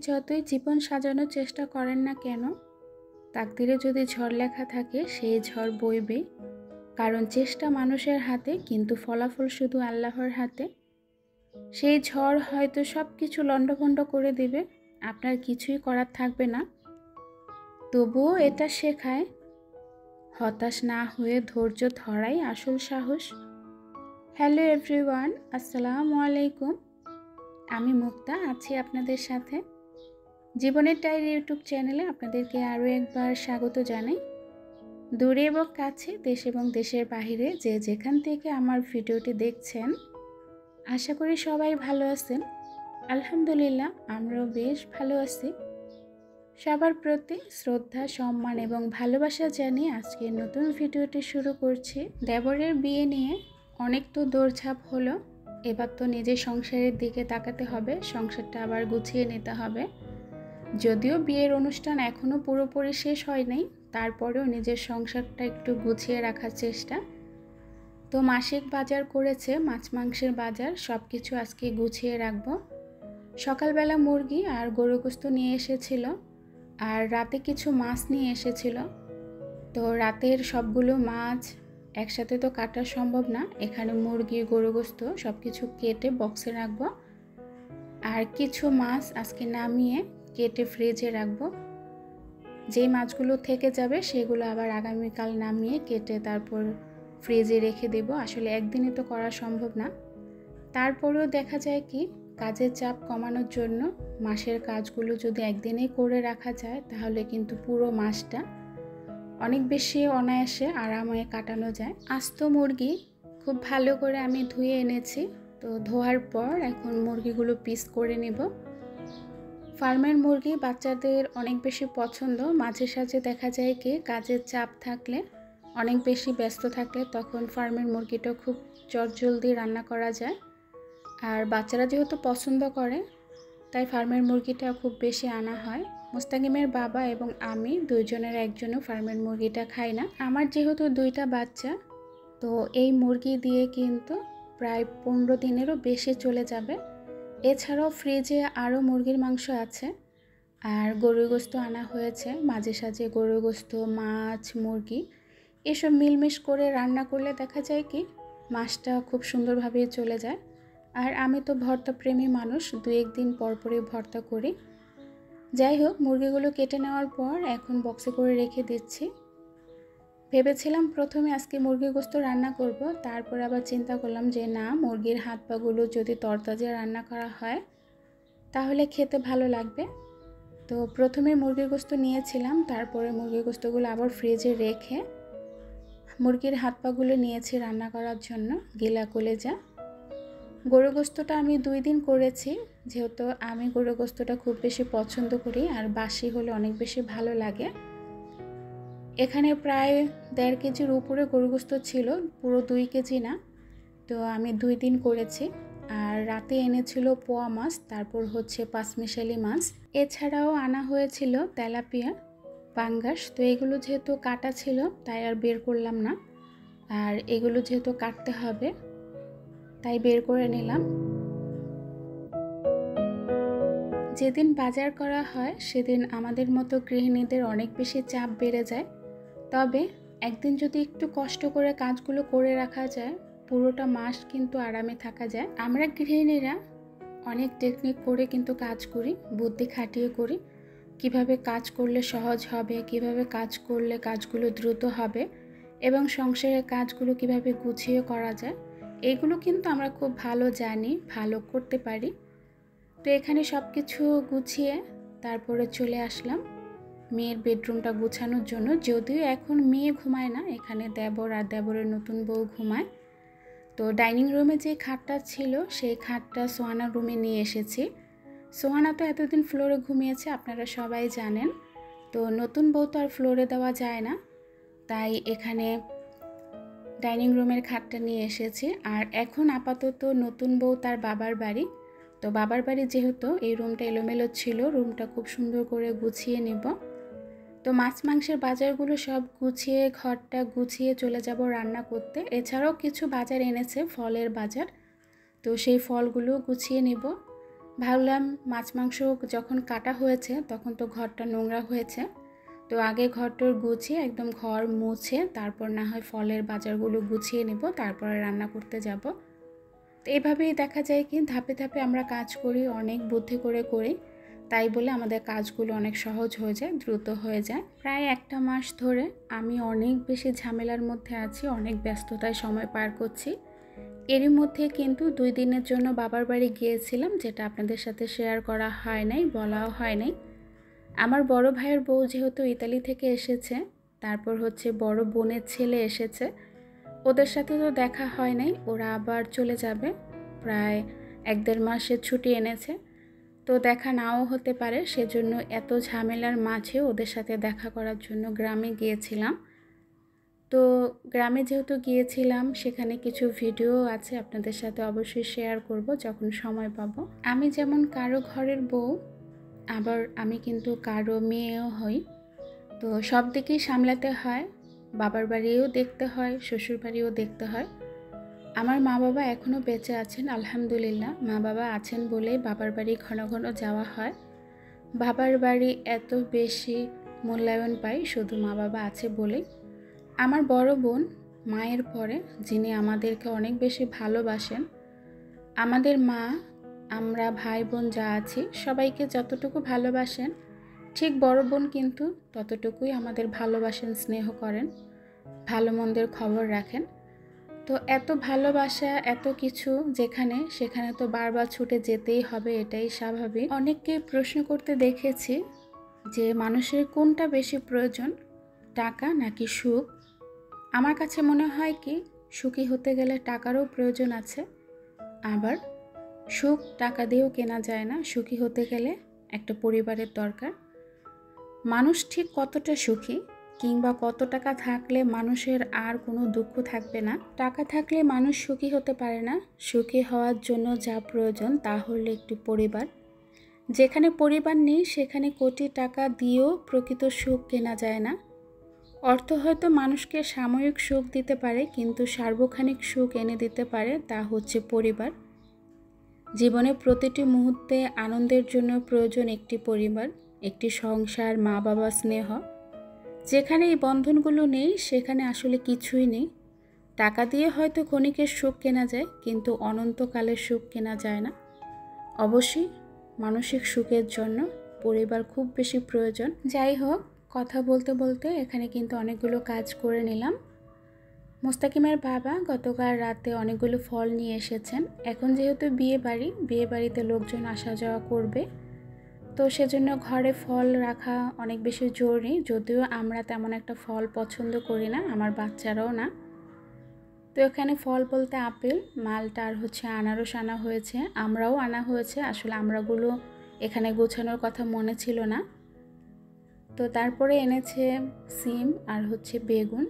যতই জীবন সাজানোর চেষ্টা করেন না কেন, তাকদিরে যদি ঝড় লেখা থাকে সেই ঝড় বইবে। কারণ চেষ্টা মানুষের হাতে, কিন্তু ফলাফল শুধু আল্লাহর হাতে। সেই ঝড় হয়তো সব কিছু লণ্ডভণ্ড করে দেবে, আপনার কিছুই করার থাকবে না। তবুও এটা শেখায় হতাশ না হয়ে ধৈর্য ধরাই আসল সাহস। হ্যালো এভরিওয়ান, আসসালামু আলাইকুম। আমি মুক্তা আছি আপনাদের সাথে। জীবনের ডায়েরি ইউটিউব চ্যানেলে আপনাদেরকে আরও একবার স্বাগত জানাই। দূরে এবং কাছে, দেশ এবং দেশের বাহিরে যে যেখান থেকে আমার ভিডিওটি দেখছেন, আশা করি সবাই ভালো আছেন। আলহামদুলিল্লাহ, আমরাও বেশ ভালো আছি। সবার প্রতি শ্রদ্ধা, সম্মান এবং ভালোবাসা জানিয়ে আজকের নতুন ভিডিওটি শুরু করছি। দেবরের বিয়ে নিয়ে অনেক তো দৌড়ঝাঁপ হলো, এবার তো নিজের সংসারের দিকে তাকাতে হবে, সংসারটা আবার গুছিয়ে নিতে হবে। যদিও বিয়ের অনুষ্ঠান এখনও পুরোপুরি শেষ হয় নাই, তারপরেও নিজের সংসারটা একটু গুছিয়ে রাখার চেষ্টা। তো মাসিক বাজার করেছে, মাছ মাংসের বাজার, সব কিছু আজকে গুছিয়ে রাখবো। সকালবেলা মুরগি আর গরু গোশত নিয়ে এসেছিল, আর রাতে কিছু মাছ নিয়ে এসেছিল। তো রাতের সবগুলো মাছ একসাথে তো কাটা সম্ভব না, এখানে মুরগি গরু গোশত সব কিছু কেটে বক্সে রাখবো। আর কিছু মাছ আজকে নামিয়ে কেটে ফ্রিজে রাখবো। যেই মাছগুলো থেকে যাবে সেগুলো আবার আগামীকাল নামিয়ে কেটে তারপর ফ্রিজে রেখে দেব। আসলে একদিনে তো করা সম্ভব না, তারপরেও দেখা যায় কি, কাজের চাপ কমানোর জন্য মাসের কাজগুলো যদি একদিনেই করে রাখা যায়, তাহলে কিন্তু পুরো মাসটা অনেক বেশি অনায়াসে আরামে কাটানো যায়। আস্ত মুরগি খুব ভালো করে আমি ধুয়ে এনেছি। তো ধোয়ার পর এখন মুরগিগুলো পিস করে নেব। ফার্মের মুরগি বাচ্চাদের অনেক বেশি পছন্দ। মাঝে সাঝে দেখা যায় কি, কাজের চাপ থাকলে, অনেক বেশি ব্যস্ত থাকলে তখন ফার্মের মুরগিটা খুব চটজলদি রান্না করা যায়। আর বাচ্চারা যেহেতু পছন্দ করে, তাই ফার্মের মুরগিটা খুব বেশি আনা হয়। মুস্তাকিমের বাবা এবং আমি দুইজনের একজনও ফার্মের মুরগিটা খাই না। আমার যেহেতু দুইটা বাচ্চা, তো এই মুরগি দিয়ে কিন্তু প্রায় 15 দিনেরও বেশি চলে যাবে। এছাড়াও ফ্রিজে আরও মুরগির মাংস আছে, আর গরুর গোশত আনা হয়েছে। মাঝে সাঝে গরুর গোশত, মাছ, মুরগি এসব মিলমিশ করে রান্না করলে দেখা যায় কি, মাছটা খুব সুন্দরভাবে চলে যায়। আর আমি তো ভর্তা প্রেমী মানুষ, 2-1 দিন পরপরই ভর্তা করি। যাই হোক, মুরগিগুলো কেটে নেওয়ার পর এখন বক্সে করে রেখে দিচ্ছি। ভেবেছিলাম প্রথমে আজকে মুরগির গোশত রান্না করব, তারপর আবার চিন্তা করলাম যে না, মুরগির হাত পাগুলো যদি তরতাজা রান্না করা হয় তাহলে খেতে ভালো লাগবে। তো প্রথমে মুরগির গোশত নিয়েছিলাম, তারপরে মুরগির গোশতগুলো আবার ফ্রিজে রেখে মুরগির হাত পাগুলো নিয়েছি রান্না করার জন্য। গিলা কলেজা গরু গোশতটা আমি 2 দিন করেছি, যেহেতু আমি গরু গোশতটা খুব বেশি পছন্দ করি, আর বাসি হলে অনেক বেশি ভালো লাগে। এখানে প্রায় 1.5 কেজির উপরে গরু গোশত ছিল, পুরো 2 কেজি না। তো আমি 2 দিন করেছি। আর রাতে এনেছিল পোয়া মাছ, তারপর হচ্ছে পাঁচমিশালি মাছ, এছাড়াও আনা হয়েছিল তেলাপিয়া, পাঙ্গাস। তো এগুলো যেহেতু কাটা ছিল তাই আর বের করলাম না, আর এগুলো যেহেতু কাটতে হবে তাই বের করে নিলাম। যেদিন বাজার করা হয় সেদিন আমাদের মতো গৃহিণীদের অনেক বেশি চাপ বেড়ে যায়। তবে একদিন যদি একটু কষ্ট করে কাজগুলো করে রাখা যায়, পুরোটা মাস কিন্তু আরামে থাকা যায়। আমরা গৃহিণীরা অনেক টেকনিক করে কিন্তু কাজ করি, বুদ্ধি খাটিয়ে করি। কিভাবে কাজ করলে সহজ হবে, কিভাবে কাজ করলে কাজগুলো দ্রুত হবে, এবং সংসারের কাজগুলো কিভাবে গুছিয়ে করা যায়, এগুলো কিন্তু আমরা খুব ভালো জানি, ভালো করতে পারি। তো এখানে সব কিছু গুছিয়ে তারপরে চলে আসলাম মেয়ের বেডরুমটা গুছানোর জন্য। যদিও এখন মেয়ে ঘুমায় না, এখানে দেবর আর দেবরের নতুন বউ ঘুমায়। তো ডাইনিং রুমে যে খাটটা ছিল সেই খাটটা সোহানার রুমে নিয়ে এসেছি। সোহানা তো এতদিন ফ্লোরে ঘুমিয়েছে, আপনারা সবাই জানেন। তো নতুন বউ তো আর ফ্লোরে দেওয়া যায় না, তাই এখানে ডাইনিং রুমের খাটটা নিয়ে এসেছি। আর এখন আপাতত নতুন বউ তার বাবার বাড়ি। তো বাবার বাড়ি যেহেতু এই রুমটা এলোমেলো ছিল, রুমটা খুব সুন্দর করে গুছিয়ে নেব। তো মাছ মাংসের বাজারগুলো সব গুছিয়ে, ঘরটা গুছিয়ে চলে যাব রান্না করতে। এছাড়াও কিছু বাজার এনেছে, ফলের বাজার, তো সেই ফলগুলো গুছিয়ে নেব। ভাবলাম মাছ মাংস যখন কাটা হয়েছে তখন তো ঘরটা নোংরা হয়েছে, তো আগে ঘরটোর গুছিয়ে একদম ঘর মুছে তারপর না হয় ফলের বাজারগুলো গুছিয়ে নেব, তারপরে রান্না করতে যাব। তো এভাবেই দেখা যায় কি ধাপে ধাপে আমরা কাজ করি, অনেক বুদ্ধি করে করি, তাই বলে আমাদের কাজগুলো অনেক সহজ হয়ে যায়, দ্রুত হয়ে যায়। প্রায় একটা মাস ধরে আমি অনেক বেশি ঝামেলার মধ্যে আছি, অনেক ব্যস্ততায় সময় পার করছি। এরই মধ্যে কিন্তু 2 দিনের জন্য বাবার বাড়ি গিয়েছিলাম, যেটা আপনাদের সাথে শেয়ার করা হয় নাই, বলাও হয় নাই। আমার বড় ভাইয়ের বউ যেহেতু ইতালি থেকে এসেছে, তারপর হচ্ছে বড় বোনের ছেলে এসেছে, ওদের সাথে তো দেখা হয় নাই, ওরা আবার চলে যাবে, প্রায় 1-1.5 মাসের ছুটি এনেছে, তো দেখা নাও হতে পারে, সেজন্য এত ঝামেলার মাঝে ওদের সাথে দেখা করার জন্য গ্রামে গিয়েছিলাম। তো গ্রামে যেহেতু গিয়েছিলাম সেখানে কিছু ভিডিও আছে, আপনাদের সাথে অবশ্যই শেয়ার করব যখন সময় পাবো। আমি যেমন কারো ঘরের বউ, আবার আমি কিন্তু কারো মেয়েও হই, তো সব দিকেই সামলাতে হয়, বাবার বাড়িও দেখতে হয়, শ্বশুর বাড়িও দেখতে হয়। আমার মা বাবা এখনও বেঁচে আছেন আলহামদুলিল্লাহ, মা বাবা আছেন বলেই বাবার বাড়ি ঘন ঘন যাওয়া হয়। বাবার বাড়ি এত বেশি মূল্যায়ন পাই শুধু মা বাবা আছে বলেই। আমার বড় বোন মায়ের পরে যিনি আমাদেরকে অনেক বেশি ভালোবাসেন, আমাদের মা, আমরা ভাই বোন যা আছি সবাইকে যতটুকু ভালোবাসেন, ঠিক বড় বোন কিন্তু ততটুকুই আমাদের ভালোবাসেন, স্নেহ করেন, ভালো মন্দের খবর রাখেন। তো এত ভালোবাসা, এত কিছু যেখানে সেখানে তো বারবার ছুটে যেতেই হবে, এটাই স্বাভাবিক। অনেককে প্রশ্ন করতে দেখেছি যে মানুষের কোনটা বেশি প্রয়োজন, টাকা নাকি সুখ। আমার কাছে মনে হয় কি সুখী হতে গেলে টাকারও প্রয়োজন আছে, আবার সুখ টাকা দিয়েও কেনা যায় না, সুখী হতে গেলে একটা পরিবারের দরকার। মানুষ ঠিক কতটা সুখী কিংবা কত টাকা থাকলে মানুষের আর কোনো দুঃখ থাকবে না, টাকা থাকলে মানুষ সুখী হতে পারে না। সুখী হওয়ার জন্য যা প্রয়োজন তা হলো একটি পরিবার। যেখানে পরিবার নেই সেখানে কোটি টাকা দিয়েও প্রকৃত সুখ কেনা যায় না। অর্থ হয়তো মানুষকে সাময়িক সুখ দিতে পারে, কিন্তু সার্বক্ষণিক সুখ এনে দিতে পারে, তা হচ্ছে পরিবার। জীবনে প্রতিটি মুহূর্তে আনন্দের জন্য প্রয়োজন একটি পরিবার, একটি সংসার, মা বাবা, স্নেহ। যেখানে এই বন্ধনগুলো নেই সেখানে আসলে কিছুই নেই। টাকা দিয়ে হয়তো ক্ষণিকের সুখ কেনা যায়, কিন্তু অনন্তকালের সুখ কেনা যায় না। অবশ্যই মানসিক সুখের জন্য পরিবার খুব বেশি প্রয়োজন। যাই হোক, কথা বলতে বলতে এখানে কিন্তু অনেকগুলো কাজ করে নিলাম। মোস্তাকিমের বাবা গতকাল রাতে অনেকগুলো ফল নিয়ে এসেছেন। এখন যেহেতু বিয়ে বাড়িতে লোকজন আসা যাওয়া করবে, তো সেজন্য ঘরে ফল রাখা অনেক বেশি জরুরি। যদিও আমরা তেমন একটা ফল পছন্দ করি না, আমার বাচ্চারাও না। তো এখানে ফল বলতে আপেল, মালটা আর হচ্ছে আনারস আনা হয়েছে, আমরাও আনা হয়েছে। আসলে আমরাগুলো এখানে গোছানোর কথা মনে ছিল না। তো তারপরে এনেছে সিম আর হচ্ছে বেগুন।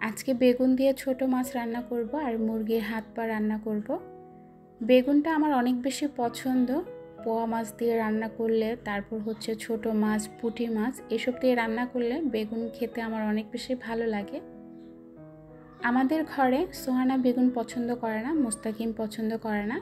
আজকে বেগুন দিয়ে ছোট মাছ রান্না করব আর মুরগির হাত পা রান্না করব। বেগুনটা আমার অনেক বেশি পছন্দ, পোয়া মাছ দিয়ে রান্না করলে, তারপর হচ্ছে ছোট মাছ, পুঁটি মাছ, এসব দিয়ে রান্না করলে বেগুন খেতে আমার অনেক বেশি ভালো লাগে। আমাদের ঘরে সোহানা বেগুন পছন্দ করে না, মোস্তাকিম পছন্দ করে না,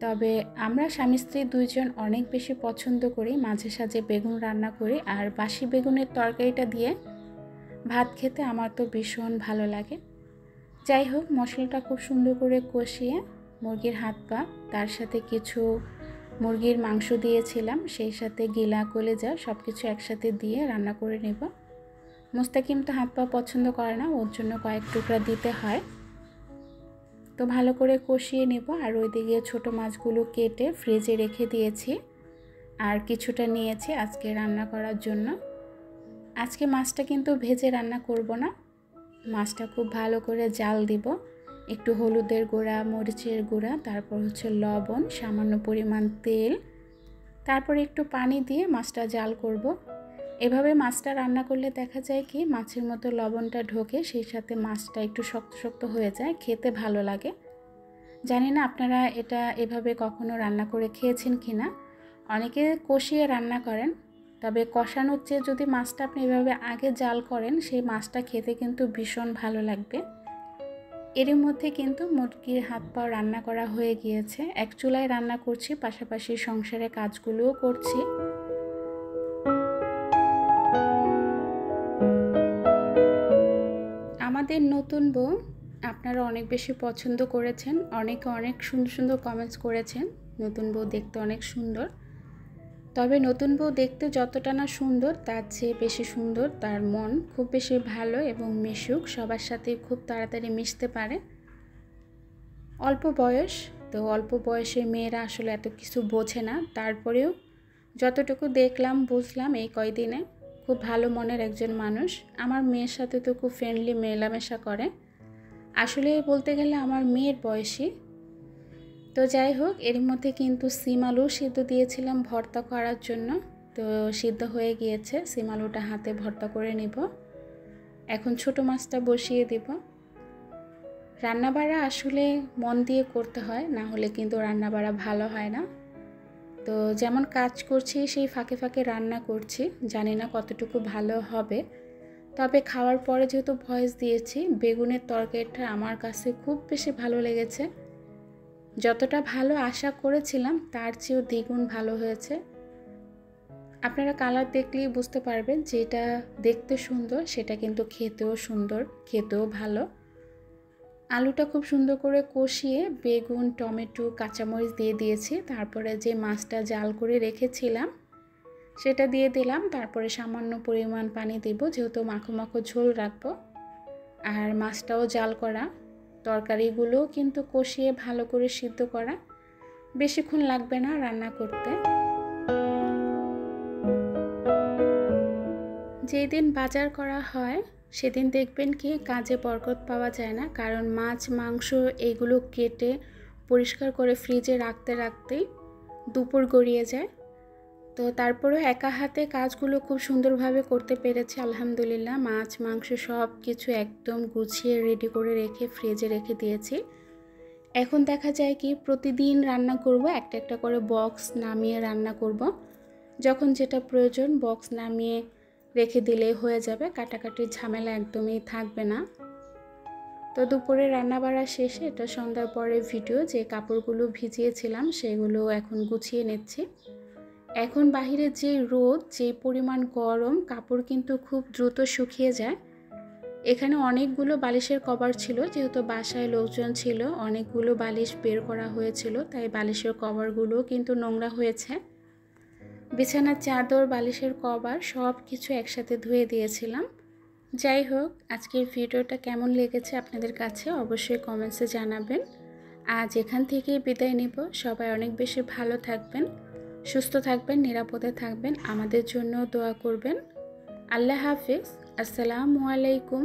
তবে আমরা স্বামী স্ত্রী দুইজন অনেক বেশি পছন্দ করি মাঝে সাঝে বেগুন রান্না করি। আর বাসি বেগুনের তরকারিটা দিয়ে ভাত খেতে আমার তো ভীষণ ভালো লাগে। যাই হোক, মশলাটা খুব সুন্দর করে কষিয়ে মুরগির হাত পা, তার সাথে কিছু মুরগির মাংস দিয়েছিলাম, সেই সাথে গিলা, কলিজা সব কিছু একসাথে দিয়ে রান্না করে নেব। মোস্তাকিম তো হাত পা পছন্দ করে না, ওর জন্য কয়েক টুকরা দিতে হয়। তো ভালো করে কষিয়ে নেব। আর ওইদিকে ছোট মাছগুলো কেটে ফ্রিজে রেখে দিয়েছি, আর কিছুটা নিয়েছি আজকে রান্না করার জন্য। আজকে মাছটা কিন্তু ভেজে রান্না করব না, মাছটা খুব ভালো করে জাল দিব, একটু হলুদের গুঁড়া, মরিচের গুঁড়া, তারপর হচ্ছে লবণ, সামান্য পরিমাণ তেল, তারপর একটু পানি দিয়ে মাছটা জাল করব। এভাবে মাছটা রান্না করলে দেখা যায় কি মাছের মতো লবণটা ঢোকে, সেই সাথে মাছটা একটু শক্ত শক্ত হয়ে যায়, খেতে ভালো লাগে। জানি না আপনারা এটা এভাবে কখনো রান্না করে খেয়েছেন কি না। অনেকে কষিয়ে রান্না করেন, তবে কষানোর চেয়ে যদি মাছটা আপনি এভাবে আগে জাল করেন সেই মাছটা খেতে কিন্তু ভীষণ ভালো লাগবে। এর মধ্যে কিন্তু মুরগির হাত পা রান্না করা হয়ে গিয়েছে। এক চুলায় রান্না করছি, পাশাপাশি সংসারের কাজগুলোও করছি। আমাদের নতুন বউ আপনারা অনেক বেশি পছন্দ করেছেন, অনেকে অনেক সুন্দর সুন্দর কমেন্টস করেছেন নতুন বউ দেখতে অনেক সুন্দর। তবে নতুন বউ দেখতে যতটা না সুন্দর তার চেয়ে বেশি সুন্দর তার মন, খুব বেশি ভালো এবং মিশুক, সবার সাথে খুব তাড়াতাড়ি মিশতে পারে। অল্প বয়স তো, অল্প বয়সে মেয়েরা আসলে এত কিছু বোঝে না, তারপরেও যতটুকু দেখলাম বুঝলাম এই কয়দিনে খুব ভালো মনের একজন মানুষ। আমার মেয়ের সাথে তো খুব ফ্রেন্ডলি মেলামেশা করে, আসলে বলতে গেলে আমার মেয়ের বয়সী। তো যাই হোক, এর মধ্যে কিন্তু সিম আলু সিদ্ধ দিয়েছিলাম ভর্তা করার জন্য, তো সিদ্ধ হয়ে গিয়েছে। সিম আলুটা হাতে ভর্তা করে নিব। এখন ছোট মাছটা বসিয়ে দেব। রান্নাবাড়া আসলে মন দিয়ে করতে হয়, না হলে কিন্তু রান্নাবাড়া ভালো হয় না। তো যেমন কাজ করছি সেই ফাঁকে ফাঁকে রান্না করছি, জানি না কতটুকু ভালো হবে। তবে খাওয়ার পরে যেহেতু ভয়েস দিয়েছি, বেগুনের তরকারিটা আমার কাছে খুব বেশি ভালো লেগেছে। যতটা ভালো আশা করেছিলাম তার চেয়েও দ্বিগুণ ভালো হয়েছে। আপনারা কালার দেখলেই বুঝতে পারবেন যেটা দেখতে সুন্দর সেটা কিন্তু খেতেও সুন্দর, খেতেও ভালো। আলুটা খুব সুন্দর করে কষিয়ে বেগুন, টমেটো, কাঁচামরিচ দিয়ে দিয়েছি। তারপরে যে মাছটা জাল করে রেখেছিলাম সেটা দিয়ে দিলাম। তারপরে সামান্য পরিমাণ পানি দেব, যেহেতু মাখো মাখো ঝোল রাখবো। আর মাছটাও জাল করা, তরকারিগুলোও কিন্তু কষিয়ে ভালো করে সিদ্ধ করা, বেশিক্ষণ লাগবে না রান্না করতে। যেই দিন বাজার করা হয় সেদিন দেখবেন কি কাজে বরকত পাওয়া যায় না, কারণ মাছ মাংস এইগুলো কেটে পরিষ্কার করে ফ্রিজে রাখতে রাখতেই দুপুর গড়িয়ে যায়। তো তারপরেও একা হাতে কাজগুলো খুব সুন্দরভাবে করতে পেরেছি আলহামদুলিল্লাহ। মাছ মাংস সব কিছু একদম গুছিয়ে রেডি করে রেখে ফ্রিজে রেখে দিয়েছি। এখন দেখা যায় কি প্রতিদিন রান্না করব, একটা একটা করে বক্স নামিয়ে রান্না করব। যখন যেটা প্রয়োজন বক্স নামিয়ে রেখে দিলেই হয়ে যাবে, কাটাকাটির ঝামেলা একদমই থাকবে না। তো দুপুরে রান্না বাড়া শেষে এটা সন্ধ্যার পরে ভিডিও, যে কাপড়গুলো ভিজিয়েছিলাম সেগুলো এখন গুছিয়ে নিচ্ছি। এখন বাহিরে যে রোদ, যে পরিমাণ গরম, কাপড় কিন্তু খুব দ্রুত শুকিয়ে যায়। এখানে অনেকগুলো বালিশের কভার ছিল, যেহেতু বাসায় লোকজন ছিল, অনেকগুলো বালিশ বের করা হয়েছিল, তাই বালিশের কভারগুলো কিন্তু নোংরা হয়েছে। বিছানার চাদর, বালিশের কভার সব কিছু একসাথে ধুয়ে দিয়েছিলাম। যাই হোক, আজকের ভিডিওটা কেমন লেগেছে আপনাদের কাছে অবশ্যই কমেন্টসে জানাবেন। আজ এখান থেকেই বিদায় নিব। সবাই অনেক বেশি ভালো থাকবেন, সুস্থ থাকবেন, নিরাপদে থাকবেন, আমাদের জন্য দোয়া করবেন। আল্লাহ হাফিজ। আসসালামু আলাইকুম।